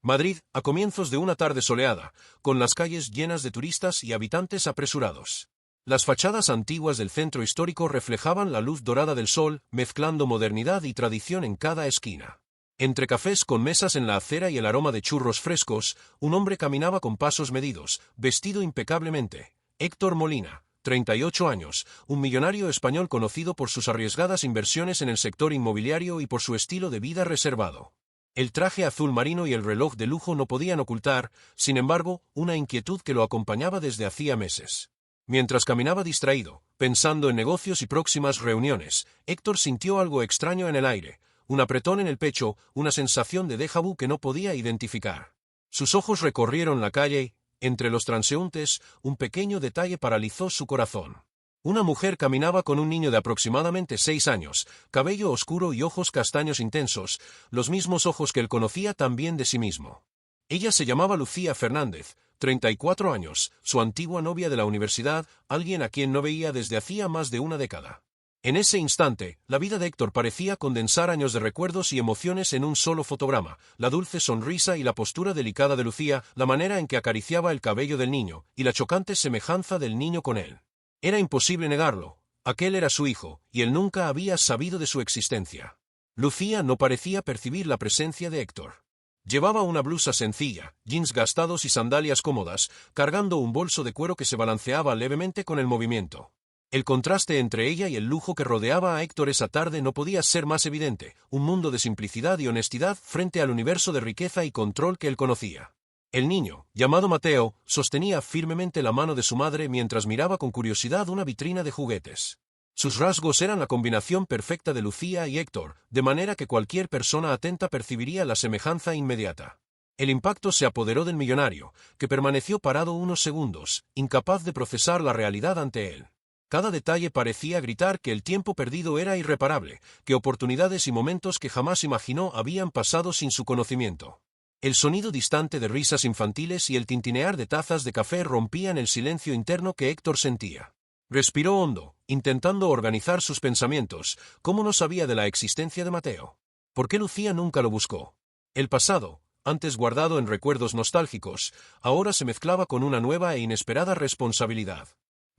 Madrid, a comienzos de una tarde soleada, con las calles llenas de turistas y habitantes apresurados. Las fachadas antiguas del centro histórico reflejaban la luz dorada del sol, mezclando modernidad y tradición en cada esquina. Entre cafés con mesas en la acera y el aroma de churros frescos, un hombre caminaba con pasos medidos, vestido impecablemente. Héctor Molina, 38 años, un millonario español conocido por sus arriesgadas inversiones en el sector inmobiliario y por su estilo de vida reservado. El traje azul marino y el reloj de lujo no podían ocultar, sin embargo, una inquietud que lo acompañaba desde hacía meses. Mientras caminaba distraído, pensando en negocios y próximas reuniones, Héctor sintió algo extraño en el aire, un apretón en el pecho, una sensación de déjà vu que no podía identificar. Sus ojos recorrieron la calle y, entre los transeúntes, un pequeño detalle paralizó su corazón. Una mujer caminaba con un niño de aproximadamente 6 años, cabello oscuro y ojos castaños intensos, los mismos ojos que él conocía tan bien de sí mismo. Ella se llamaba Lucía Fernández, 34 años, su antigua novia de la universidad, alguien a quien no veía desde hacía más de una década. En ese instante, la vida de Héctor parecía condensar años de recuerdos y emociones en un solo fotograma, la dulce sonrisa y la postura delicada de Lucía, la manera en que acariciaba el cabello del niño, y la chocante semejanza del niño con él. Era imposible negarlo, aquel era su hijo, y él nunca había sabido de su existencia. Lucía no parecía percibir la presencia de Héctor. Llevaba una blusa sencilla, jeans gastados y sandalias cómodas, cargando un bolso de cuero que se balanceaba levemente con el movimiento. El contraste entre ella y el lujo que rodeaba a Héctor esa tarde no podía ser más evidente, un mundo de simplicidad y honestidad frente al universo de riqueza y control que él conocía. El niño, llamado Mateo, sostenía firmemente la mano de su madre mientras miraba con curiosidad una vitrina de juguetes. Sus rasgos eran la combinación perfecta de Lucía y Héctor, de manera que cualquier persona atenta percibiría la semejanza inmediata. El impacto se apoderó del millonario, que permaneció parado unos segundos, incapaz de procesar la realidad ante él. Cada detalle parecía gritar que el tiempo perdido era irreparable, que oportunidades y momentos que jamás imaginó habían pasado sin su conocimiento. El sonido distante de risas infantiles y el tintinear de tazas de café rompían el silencio interno que Héctor sentía. Respiró hondo, intentando organizar sus pensamientos. ¿Cómo no sabía de la existencia de Mateo? ¿Por qué Lucía nunca lo buscó? El pasado, antes guardado en recuerdos nostálgicos, ahora se mezclaba con una nueva e inesperada responsabilidad.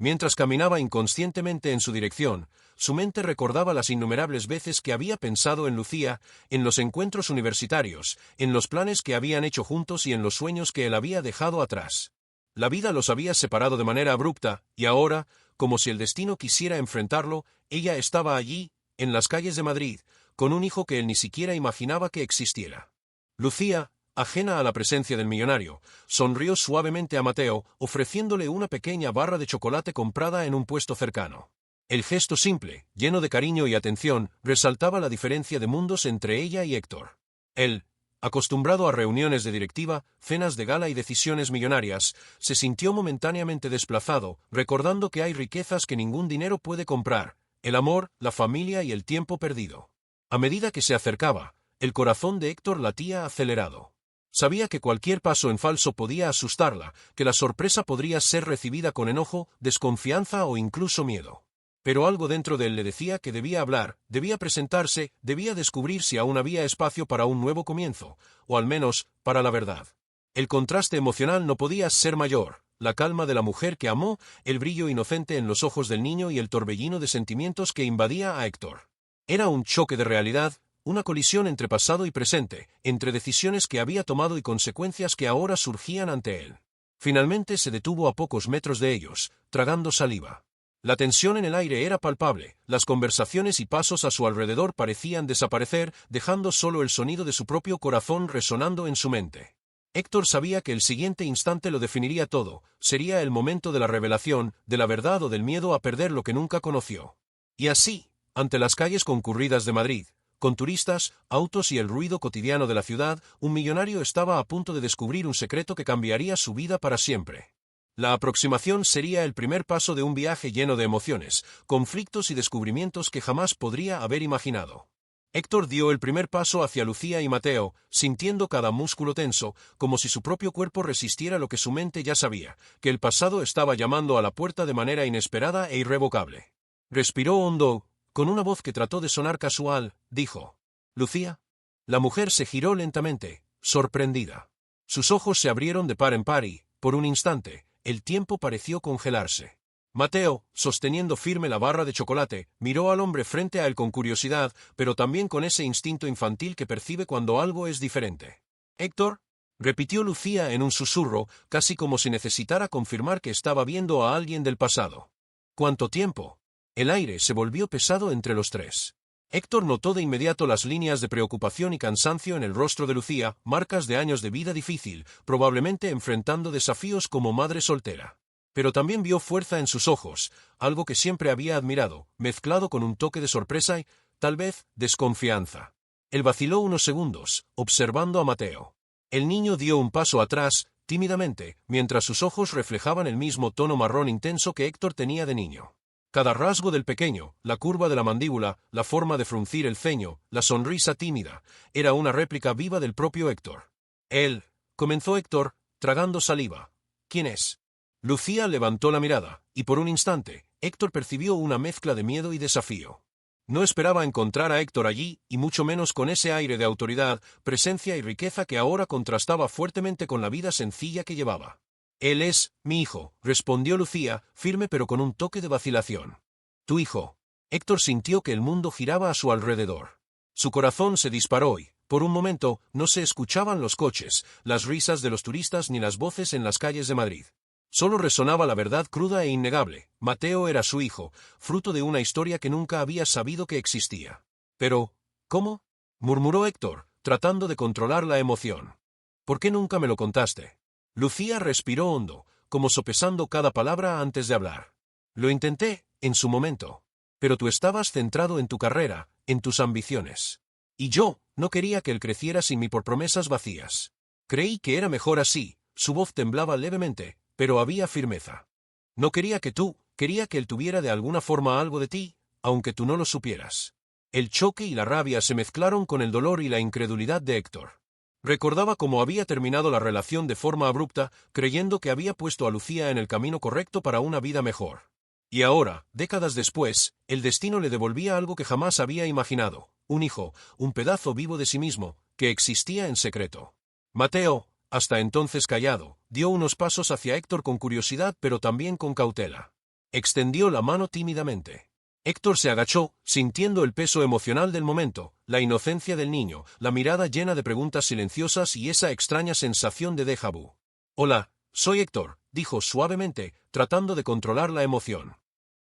Mientras caminaba inconscientemente en su dirección, su mente recordaba las innumerables veces que había pensado en Lucía, en los encuentros universitarios, en los planes que habían hecho juntos y en los sueños que él había dejado atrás. La vida los había separado de manera abrupta, y ahora, como si el destino quisiera enfrentarlo, ella estaba allí, en las calles de Madrid, con un hijo que él ni siquiera imaginaba que existiera. Lucía, ajena a la presencia del millonario, sonrió suavemente a Mateo, ofreciéndole una pequeña barra de chocolate comprada en un puesto cercano. El gesto simple, lleno de cariño y atención, resaltaba la diferencia de mundos entre ella y Héctor. Él, acostumbrado a reuniones de directiva, cenas de gala y decisiones millonarias, se sintió momentáneamente desplazado, recordando que hay riquezas que ningún dinero puede comprar: el amor, la familia y el tiempo perdido. A medida que se acercaba, el corazón de Héctor latía acelerado. Sabía que cualquier paso en falso podía asustarla, que la sorpresa podría ser recibida con enojo, desconfianza o incluso miedo. Pero algo dentro de él le decía que debía hablar, debía presentarse, debía descubrir si aún había espacio para un nuevo comienzo, o al menos, para la verdad. El contraste emocional no podía ser mayor: la calma de la mujer que amó, el brillo inocente en los ojos del niño y el torbellino de sentimientos que invadía a Héctor. Era un choque de realidad, una colisión entre pasado y presente, entre decisiones que había tomado y consecuencias que ahora surgían ante él. Finalmente se detuvo a pocos metros de ellos, tragando saliva. La tensión en el aire era palpable, las conversaciones y pasos a su alrededor parecían desaparecer, dejando solo el sonido de su propio corazón resonando en su mente. Héctor sabía que el siguiente instante lo definiría todo: sería el momento de la revelación, de la verdad o del miedo a perder lo que nunca conoció. Y así, ante las calles concurridas de Madrid, con turistas, autos y el ruido cotidiano de la ciudad, un millonario estaba a punto de descubrir un secreto que cambiaría su vida para siempre. La aproximación sería el primer paso de un viaje lleno de emociones, conflictos y descubrimientos que jamás podría haber imaginado. Héctor dio el primer paso hacia Lucía y Mateo, sintiendo cada músculo tenso, como si su propio cuerpo resistiera lo que su mente ya sabía: que el pasado estaba llamando a la puerta de manera inesperada e irrevocable. Respiró hondo. Con una voz que trató de sonar casual, dijo: «¿Lucía?» La mujer se giró lentamente, sorprendida. Sus ojos se abrieron de par en par y, por un instante, el tiempo pareció congelarse. Mateo, sosteniendo firme la barra de chocolate, miró al hombre frente a él con curiosidad, pero también con ese instinto infantil que percibe cuando algo es diferente. «¿Héctor?», repitió Lucía en un susurro, casi como si necesitara confirmar que estaba viendo a alguien del pasado. «¿Cuánto tiempo?». El aire se volvió pesado entre los tres. Héctor notó de inmediato las líneas de preocupación y cansancio en el rostro de Lucía, marcas de años de vida difícil, probablemente enfrentando desafíos como madre soltera. Pero también vio fuerza en sus ojos, algo que siempre había admirado, mezclado con un toque de sorpresa y, tal vez, desconfianza. Él vaciló unos segundos, observando a Mateo. El niño dio un paso atrás, tímidamente, mientras sus ojos reflejaban el mismo tono marrón intenso que Héctor tenía de niño. Cada rasgo del pequeño, la curva de la mandíbula, la forma de fruncir el ceño, la sonrisa tímida, era una réplica viva del propio Héctor. Él, comenzó Héctor, tragando saliva. ¿Quién es? Lucía levantó la mirada, y por un instante, Héctor percibió una mezcla de miedo y desafío. No esperaba encontrar a Héctor allí, y mucho menos con ese aire de autoridad, presencia y riqueza que ahora contrastaba fuertemente con la vida sencilla que llevaba. «Él es mi hijo», respondió Lucía, firme pero con un toque de vacilación. «¿Tu hijo?». Héctor sintió que el mundo giraba a su alrededor. Su corazón se disparó y, por un momento, no se escuchaban los coches, las risas de los turistas ni las voces en las calles de Madrid. Solo resonaba la verdad cruda e innegable: Mateo era su hijo, fruto de una historia que nunca había sabido que existía. «Pero, ¿cómo?», murmuró Héctor, tratando de controlar la emoción. «¿Por qué nunca me lo contaste?». Lucía respiró hondo, como sopesando cada palabra antes de hablar. «Lo intenté, en su momento. Pero tú estabas centrado en tu carrera, en tus ambiciones. Y yo, no quería que él creciera sin mí por promesas vacías. Creí que era mejor así». Su voz temblaba levemente, pero había firmeza. «No quería quería que él tuviera de alguna forma algo de ti, aunque tú no lo supieras». El choque y la rabia se mezclaron con el dolor y la incredulidad de Héctor. Recordaba cómo había terminado la relación de forma abrupta, creyendo que había puesto a Lucía en el camino correcto para una vida mejor. Y ahora, décadas después, el destino le devolvía algo que jamás había imaginado: un hijo, un pedazo vivo de sí mismo, que existía en secreto. Mateo, hasta entonces callado, dio unos pasos hacia Héctor con curiosidad pero también con cautela. Extendió la mano tímidamente. Héctor se agachó, sintiendo el peso emocional del momento, la inocencia del niño, la mirada llena de preguntas silenciosas y esa extraña sensación de déjà vu. «Hola, soy Héctor», dijo suavemente, tratando de controlar la emoción.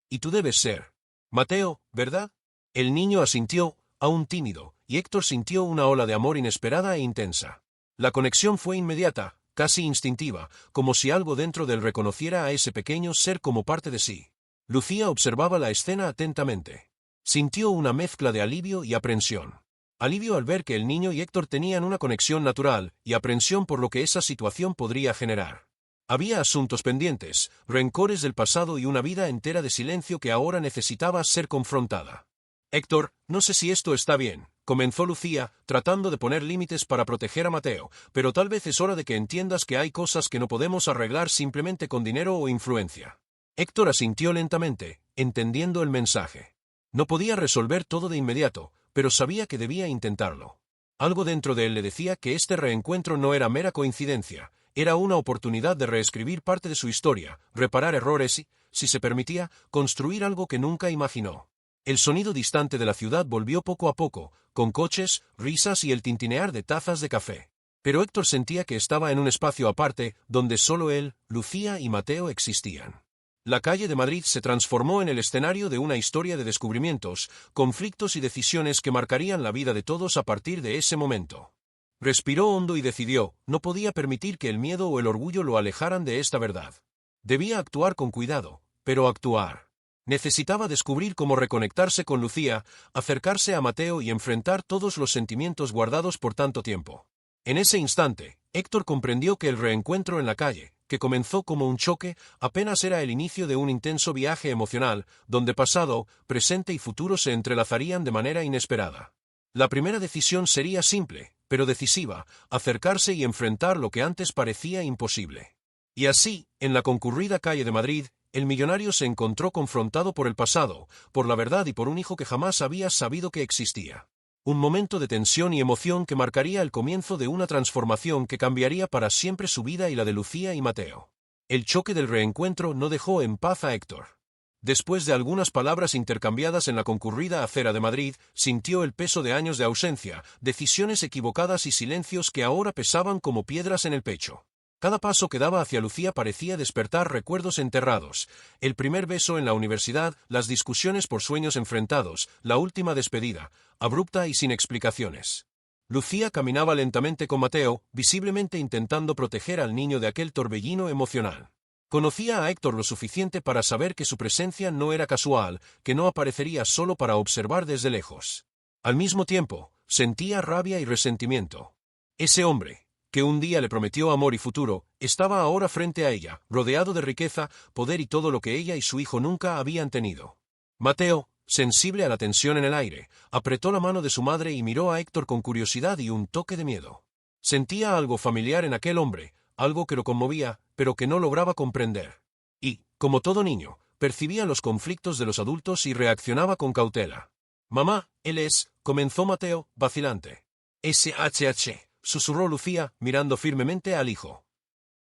«Y tú debes ser Mateo, ¿verdad?». El niño asintió, aún tímido, y Héctor sintió una ola de amor inesperada e intensa. La conexión fue inmediata, casi instintiva, como si algo dentro de él reconociera a ese pequeño ser como parte de sí. Lucía observaba la escena atentamente. Sintió una mezcla de alivio y aprensión. Alivio al ver que el niño y Héctor tenían una conexión natural, y aprensión por lo que esa situación podría generar. Había asuntos pendientes, rencores del pasado y una vida entera de silencio que ahora necesitaba ser confrontada. «Héctor, no sé si esto está bien», comenzó Lucía, tratando de poner límites para proteger a Mateo, «pero tal vez es hora de que entiendas que hay cosas que no podemos arreglar simplemente con dinero o influencia». Héctor asintió lentamente, entendiendo el mensaje. No podía resolver todo de inmediato, pero sabía que debía intentarlo. Algo dentro de él le decía que este reencuentro no era mera coincidencia, era una oportunidad de reescribir parte de su historia, reparar errores y, si se permitía, construir algo que nunca imaginó. El sonido distante de la ciudad volvió poco a poco, con coches, risas y el tintinear de tazas de café. Pero Héctor sentía que estaba en un espacio aparte, donde solo él, Lucía y Mateo existían. La calle de Madrid se transformó en el escenario de una historia de descubrimientos, conflictos y decisiones que marcarían la vida de todos a partir de ese momento. Respiró hondo y decidió: no podía permitir que el miedo o el orgullo lo alejaran de esta verdad. Debía actuar con cuidado, pero actuar. Necesitaba descubrir cómo reconectarse con Lucía, acercarse a Mateo y enfrentar todos los sentimientos guardados por tanto tiempo. En ese instante, Héctor comprendió que el reencuentro en la calle, que comenzó como un choque, apenas era el inicio de un intenso viaje emocional, donde pasado, presente y futuro se entrelazarían de manera inesperada. La primera decisión sería simple, pero decisiva: acercarse y enfrentar lo que antes parecía imposible. Y así, en la concurrida calle de Madrid, el millonario se encontró confrontado por el pasado, por la verdad y por un hijo que jamás había sabido que existía. Un momento de tensión y emoción que marcaría el comienzo de una transformación que cambiaría para siempre su vida y la de Lucía y Mateo. El choque del reencuentro no dejó en paz a Héctor. Después de algunas palabras intercambiadas en la concurrida acera de Madrid, sintió el peso de años de ausencia, decisiones equivocadas y silencios que ahora pesaban como piedras en el pecho. Cada paso que daba hacia Lucía parecía despertar recuerdos enterrados. El primer beso en la universidad, las discusiones por sueños enfrentados, la última despedida, abrupta y sin explicaciones. Lucía caminaba lentamente con Mateo, visiblemente intentando proteger al niño de aquel torbellino emocional. Conocía a Héctor lo suficiente para saber que su presencia no era casual, que no aparecería solo para observar desde lejos. Al mismo tiempo, sentía rabia y resentimiento. Ese hombre, que un día le prometió amor y futuro, estaba ahora frente a ella, rodeado de riqueza, poder y todo lo que ella y su hijo nunca habían tenido. Mateo, sensible a la tensión en el aire, apretó la mano de su madre y miró a Héctor con curiosidad y un toque de miedo. Sentía algo familiar en aquel hombre, algo que lo conmovía, pero que no lograba comprender. Y, como todo niño, percibía los conflictos de los adultos y reaccionaba con cautela. «Mamá, él es», comenzó Mateo, vacilante. «SHH», susurró Lucía, mirando firmemente al hijo.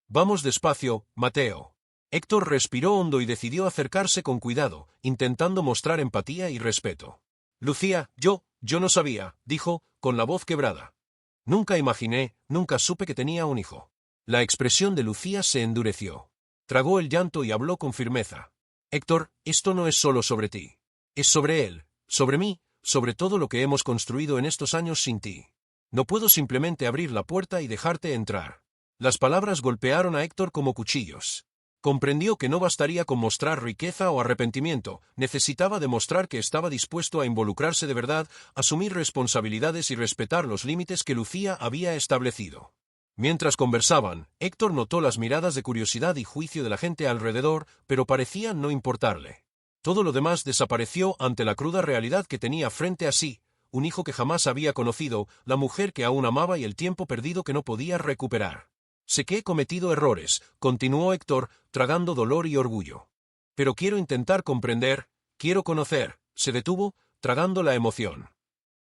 «Vamos despacio, Mateo». Héctor respiró hondo y decidió acercarse con cuidado, intentando mostrar empatía y respeto. «Lucía, yo no sabía», dijo, con la voz quebrada. «Nunca imaginé, nunca supe que tenía un hijo». La expresión de Lucía se endureció. Tragó el llanto y habló con firmeza. «Héctor, esto no es solo sobre ti. Es sobre él, sobre mí, sobre todo lo que hemos construido en estos años sin ti. No puedo simplemente abrir la puerta y dejarte entrar». Las palabras golpearon a Héctor como cuchillos. Comprendió que no bastaría con mostrar riqueza o arrepentimiento, necesitaba demostrar que estaba dispuesto a involucrarse de verdad, asumir responsabilidades y respetar los límites que Lucía había establecido. Mientras conversaban, Héctor notó las miradas de curiosidad y juicio de la gente alrededor, pero parecían no importarle. Todo lo demás desapareció ante la cruda realidad que tenía frente a sí, un hijo que jamás había conocido, la mujer que aún amaba y el tiempo perdido que no podía recuperar. «Sé que he cometido errores», continuó Héctor, tragando dolor y orgullo. «Pero quiero intentar comprender, quiero conocer», se detuvo, tragando la emoción.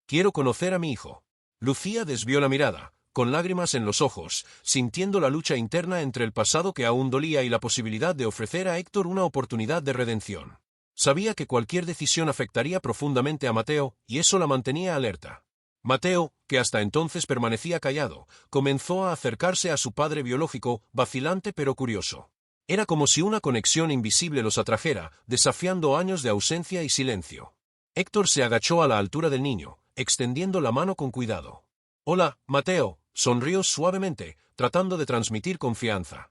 «Quiero conocer a mi hijo». Lucía desvió la mirada, con lágrimas en los ojos, sintiendo la lucha interna entre el pasado que aún dolía y la posibilidad de ofrecer a Héctor una oportunidad de redención. Sabía que cualquier decisión afectaría profundamente a Mateo, y eso la mantenía alerta. Mateo, que hasta entonces permanecía callado, comenzó a acercarse a su padre biológico, vacilante pero curioso. Era como si una conexión invisible los atrajera, desafiando años de ausencia y silencio. Héctor se agachó a la altura del niño, extendiendo la mano con cuidado. «Hola, Mateo», sonrió suavemente, tratando de transmitir confianza.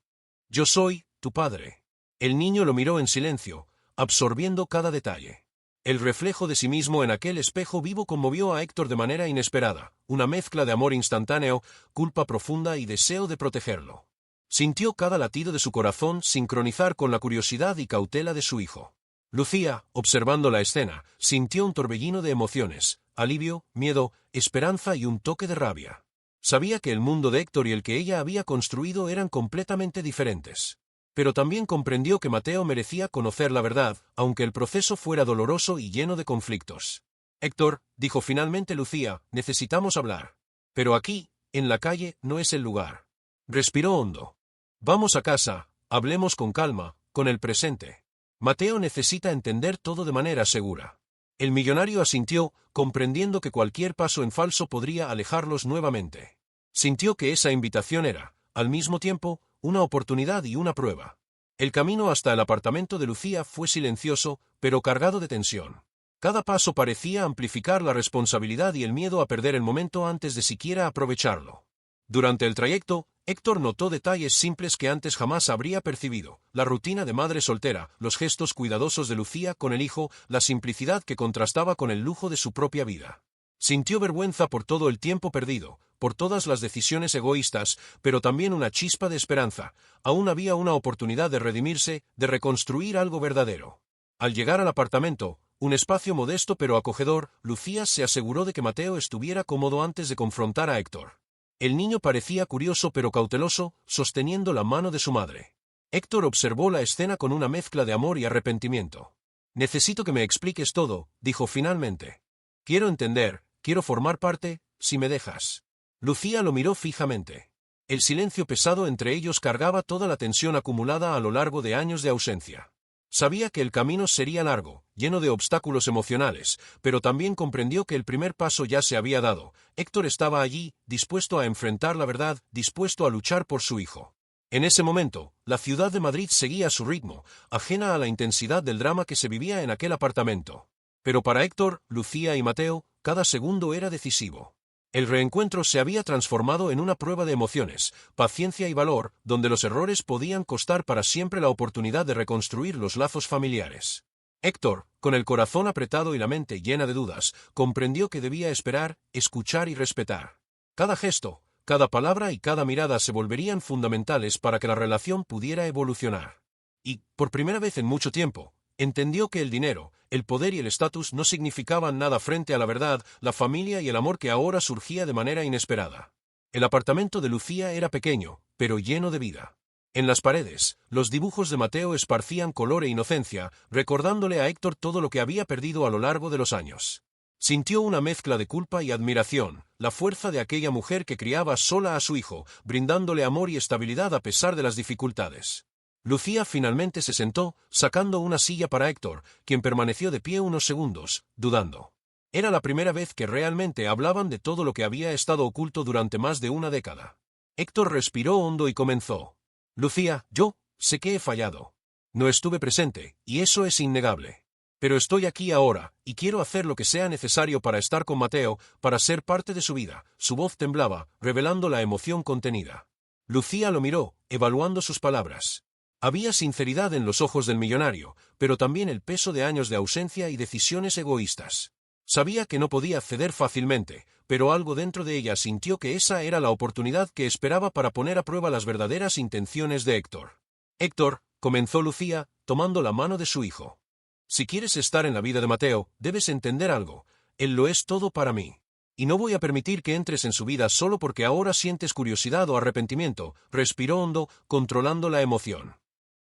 «Yo soy tu padre». El niño lo miró en silencio, absorbiendo cada detalle. El reflejo de sí mismo en aquel espejo vivo conmovió a Héctor de manera inesperada, una mezcla de amor instantáneo, culpa profunda y deseo de protegerlo. Sintió cada latido de su corazón sincronizar con la curiosidad y cautela de su hijo. Lucía, observando la escena, sintió un torbellino de emociones, alivio, miedo, esperanza y un toque de rabia. Sabía que el mundo de Héctor y el que ella había construido eran completamente diferentes. Pero también comprendió que Mateo merecía conocer la verdad, aunque el proceso fuera doloroso y lleno de conflictos. «Héctor», dijo finalmente Lucía, «necesitamos hablar. Pero aquí, en la calle, no es el lugar». Respiró hondo. «Vamos a casa, hablemos con calma, con el presente. Mateo necesita entender todo de manera segura». El millonario asintió, comprendiendo que cualquier paso en falso podría alejarlos nuevamente. Sintió que esa invitación era, al mismo tiempo, una oportunidad y una prueba. El camino hasta el apartamento de Lucía fue silencioso, pero cargado de tensión. Cada paso parecía amplificar la responsabilidad y el miedo a perder el momento antes de siquiera aprovecharlo. Durante el trayecto, Héctor notó detalles simples que antes jamás habría percibido: la rutina de madre soltera, los gestos cuidadosos de Lucía con el hijo, la simplicidad que contrastaba con el lujo de su propia vida. Sintió vergüenza por todo el tiempo perdido, por todas las decisiones egoístas, pero también una chispa de esperanza. Aún había una oportunidad de redimirse, de reconstruir algo verdadero. Al llegar al apartamento, un espacio modesto pero acogedor, Lucía se aseguró de que Mateo estuviera cómodo antes de confrontar a Héctor. El niño parecía curioso pero cauteloso, sosteniendo la mano de su madre. Héctor observó la escena con una mezcla de amor y arrepentimiento. «Necesito que me expliques todo», dijo finalmente. «Quiero entender, quiero formar parte, si me dejas. Lucía lo miró fijamente. El silencio pesado entre ellos cargaba toda la tensión acumulada a lo largo de años de ausencia. Sabía que el camino sería largo, lleno de obstáculos emocionales, pero también comprendió que el primer paso ya se había dado. Héctor estaba allí, dispuesto a enfrentar la verdad, dispuesto a luchar por su hijo. En ese momento, la ciudad de Madrid seguía su ritmo, ajena a la intensidad del drama que se vivía en aquel apartamento. Pero para Héctor, Lucía y Mateo, cada segundo era decisivo. El reencuentro se había transformado en una prueba de emociones, paciencia y valor, donde los errores podían costar para siempre la oportunidad de reconstruir los lazos familiares. Héctor, con el corazón apretado y la mente llena de dudas, comprendió que debía esperar, escuchar y respetar. Cada gesto, cada palabra y cada mirada se volverían fundamentales para que la relación pudiera evolucionar. Y, por primera vez en mucho tiempo, entendió que el dinero, el poder y el estatus no significaban nada frente a la verdad, la familia y el amor que ahora surgía de manera inesperada. El apartamento de Lucía era pequeño, pero lleno de vida. En las paredes, los dibujos de Mateo esparcían color e inocencia, recordándole a Héctor todo lo que había perdido a lo largo de los años. Sintió una mezcla de culpa y admiración, la fuerza de aquella mujer que criaba sola a su hijo, brindándole amor y estabilidad a pesar de las dificultades. Lucía finalmente se sentó, sacando una silla para Héctor, quien permaneció de pie unos segundos, dudando. Era la primera vez que realmente hablaban de todo lo que había estado oculto durante más de una década. Héctor respiró hondo y comenzó. Lucía, yo sé que he fallado. No estuve presente, y eso es innegable. Pero estoy aquí ahora, y quiero hacer lo que sea necesario para estar con Mateo, para ser parte de su vida. Su voz temblaba, revelando la emoción contenida. Lucía lo miró, evaluando sus palabras. Había sinceridad en los ojos del millonario, pero también el peso de años de ausencia y decisiones egoístas. Sabía que no podía ceder fácilmente, pero algo dentro de ella sintió que esa era la oportunidad que esperaba para poner a prueba las verdaderas intenciones de Héctor. Héctor, comenzó Lucía, tomando la mano de su hijo. Si quieres estar en la vida de Mateo, debes entender algo. Él lo es todo para mí. Y no voy a permitir que entres en su vida solo porque ahora sientes curiosidad o arrepentimiento. Respiró hondo, controlando la emoción.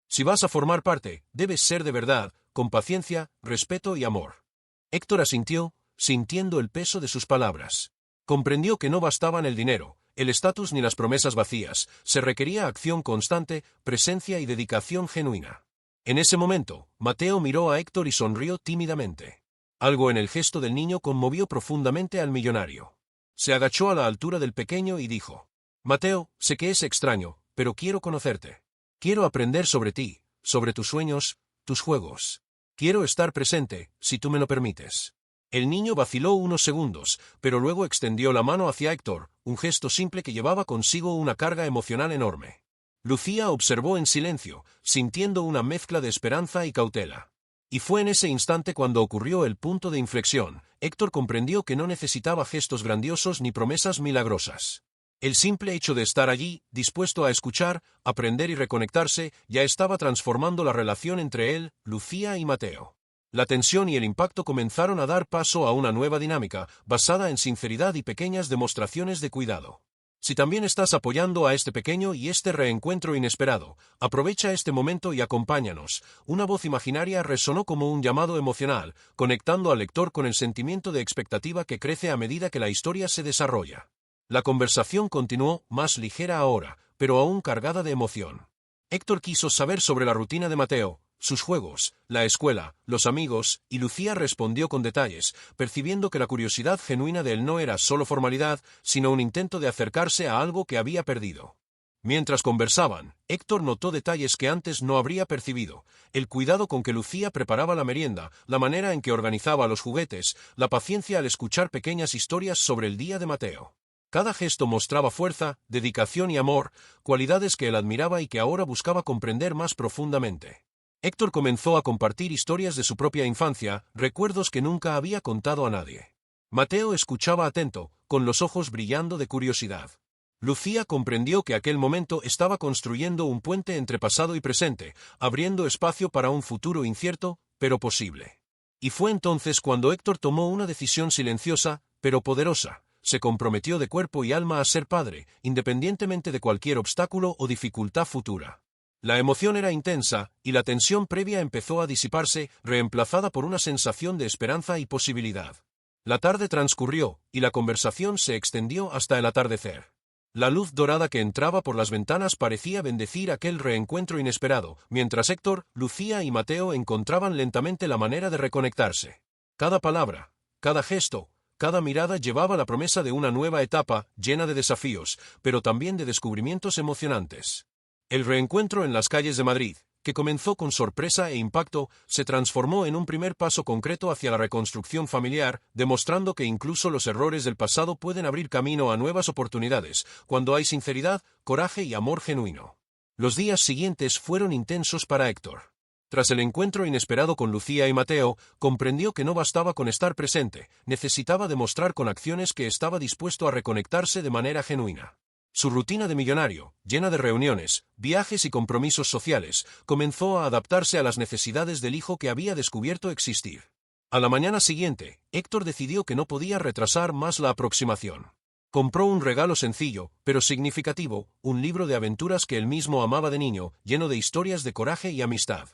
Si vas a formar parte, debes ser de verdad, con paciencia, respeto y amor. Héctor asintió, sintiendo el peso de sus palabras. Comprendió que no bastaban el dinero, el estatus ni las promesas vacías, se requería acción constante, presencia y dedicación genuina. En ese momento, Mateo miró a Héctor y sonrió tímidamente. Algo en el gesto del niño conmovió profundamente al millonario. Se agachó a la altura del pequeño y dijo: Mateo, sé que es extraño, pero quiero conocerte. Quiero aprender sobre ti, sobre tus sueños, tus juegos. Quiero estar presente, si tú me lo permites. El niño vaciló unos segundos, pero luego extendió la mano hacia Héctor, un gesto simple que llevaba consigo una carga emocional enorme. Lucía observó en silencio, sintiendo una mezcla de esperanza y cautela. Y fue en ese instante cuando ocurrió el punto de inflexión. Héctor comprendió que no necesitaba gestos grandiosos ni promesas milagrosas. El simple hecho de estar allí, dispuesto a escuchar, aprender y reconectarse, ya estaba transformando la relación entre él, Lucía y Mateo. La tensión y el impacto comenzaron a dar paso a una nueva dinámica, basada en sinceridad y pequeñas demostraciones de cuidado. Si también estás apoyando a este pequeño y este reencuentro inesperado, aprovecha este momento y acompáñanos. Una voz imaginaria resonó como un llamado emocional, conectando al lector con el sentimiento de expectativa que crece a medida que la historia se desarrolla. La conversación continuó, más ligera ahora, pero aún cargada de emoción. Héctor quiso saber sobre la rutina de Mateo, sus juegos, la escuela, los amigos, y Lucía respondió con detalles, percibiendo que la curiosidad genuina de él no era solo formalidad, sino un intento de acercarse a algo que había perdido. Mientras conversaban, Héctor notó detalles que antes no habría percibido: el cuidado con que Lucía preparaba la merienda, la manera en que organizaba los juguetes, la paciencia al escuchar pequeñas historias sobre el día de Mateo. Cada gesto mostraba fuerza, dedicación y amor, cualidades que él admiraba y que ahora buscaba comprender más profundamente. Héctor comenzó a compartir historias de su propia infancia, recuerdos que nunca había contado a nadie. Mateo escuchaba atento, con los ojos brillando de curiosidad. Lucía comprendió que aquel momento estaba construyendo un puente entre pasado y presente, abriendo espacio para un futuro incierto, pero posible. Y fue entonces cuando Héctor tomó una decisión silenciosa, pero poderosa. Se comprometió de cuerpo y alma a ser padre, independientemente de cualquier obstáculo o dificultad futura. La emoción era intensa, y la tensión previa empezó a disiparse, reemplazada por una sensación de esperanza y posibilidad. La tarde transcurrió, y la conversación se extendió hasta el atardecer. La luz dorada que entraba por las ventanas parecía bendecir aquel reencuentro inesperado, mientras Héctor, Lucía y Mateo encontraban lentamente la manera de reconectarse. Cada palabra, cada gesto, cada mirada llevaba la promesa de una nueva etapa, llena de desafíos, pero también de descubrimientos emocionantes. El reencuentro en las calles de Madrid, que comenzó con sorpresa e impacto, se transformó en un primer paso concreto hacia la reconstrucción familiar, demostrando que incluso los errores del pasado pueden abrir camino a nuevas oportunidades, cuando hay sinceridad, coraje y amor genuino. Los días siguientes fueron intensos para Héctor. Tras el encuentro inesperado con Lucía y Mateo, comprendió que no bastaba con estar presente, necesitaba demostrar con acciones que estaba dispuesto a reconectarse de manera genuina. Su rutina de millonario, llena de reuniones, viajes y compromisos sociales, comenzó a adaptarse a las necesidades del hijo que había descubierto existir. A la mañana siguiente, Héctor decidió que no podía retrasar más la aproximación. Compró un regalo sencillo, pero significativo, un libro de aventuras que él mismo amaba de niño, lleno de historias de coraje y amistad.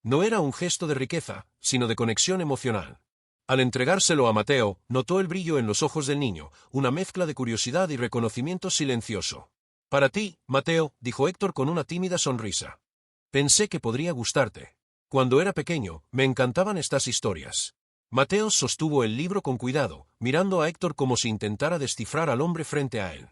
No era un gesto de riqueza, sino de conexión emocional. Al entregárselo a Mateo, notó el brillo en los ojos del niño, una mezcla de curiosidad y reconocimiento silencioso. «Para ti, Mateo», dijo Héctor con una tímida sonrisa. «Pensé que podría gustarte. Cuando era pequeño, me encantaban estas historias». Mateo sostuvo el libro con cuidado, mirando a Héctor como si intentara descifrar al hombre frente a él.